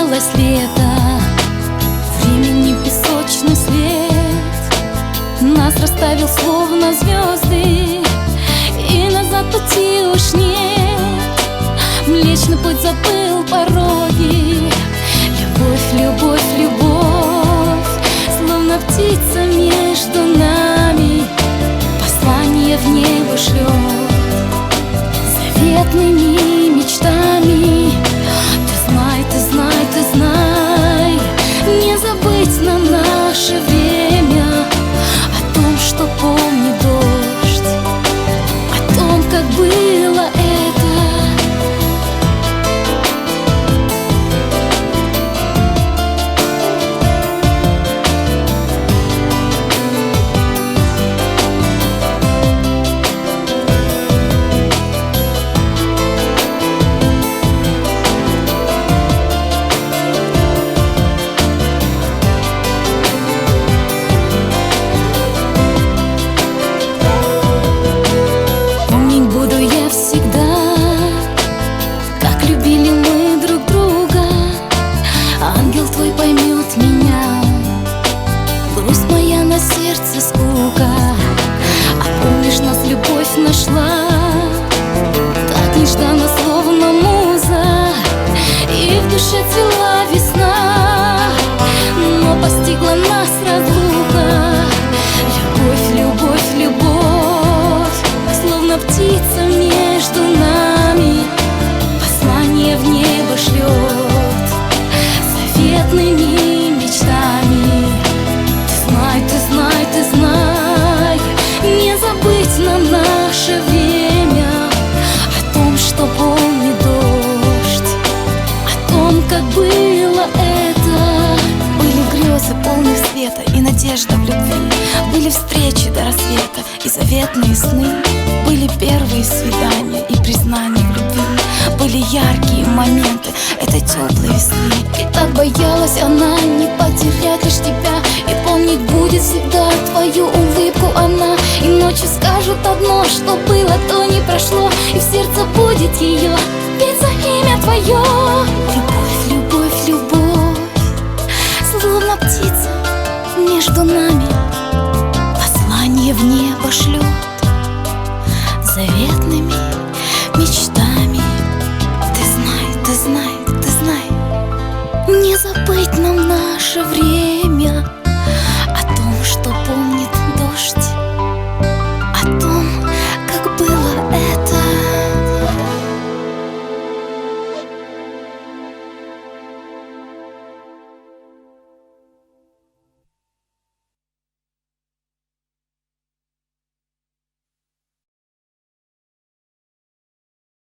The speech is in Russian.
кончилось лето, времени песочный след нас расставил словно звезды, и назад пути уж нет. Млечный путь забыл пороги. Любовь, любовь, любовь, словно птица между нами, послание в небо шлет заветными мечтами. Ты знай, ты знай, ты знай, не забыть нам наше время, о том, что помнит дождь, о том, как было это. Твой поймет меня, грусть моя на сердце скука. А помнишь, нас любовь нашла так нежданно, словно муза, и в душе цвела весна, но постигла нас разлука. Любовь, любовь, любовь, словно птица между нами, послание в небо шлет заветными мечтами. Ты знай, ты знай, ты знай, не забыть нам наше время, о том, что помнит дождь, о том, как было это. Были грезы полных света и надежда в любви, были встречи до рассвета и заветные сны, были первые свидания и признания в любви, были яркие моменты этой теплой весны. И так боялась она не потерять лишь тебя, и помнить будет всегда твою улыбку она. И ночи скажут одно, что было, то не прошло, и в сердце будет ее петь за имя твое. Любовь, любовь, любовь, словно птица между нами, послание в небо шлет заветными мечтами. Ты знай, ты знай, ты знай, не забыть нам наше время.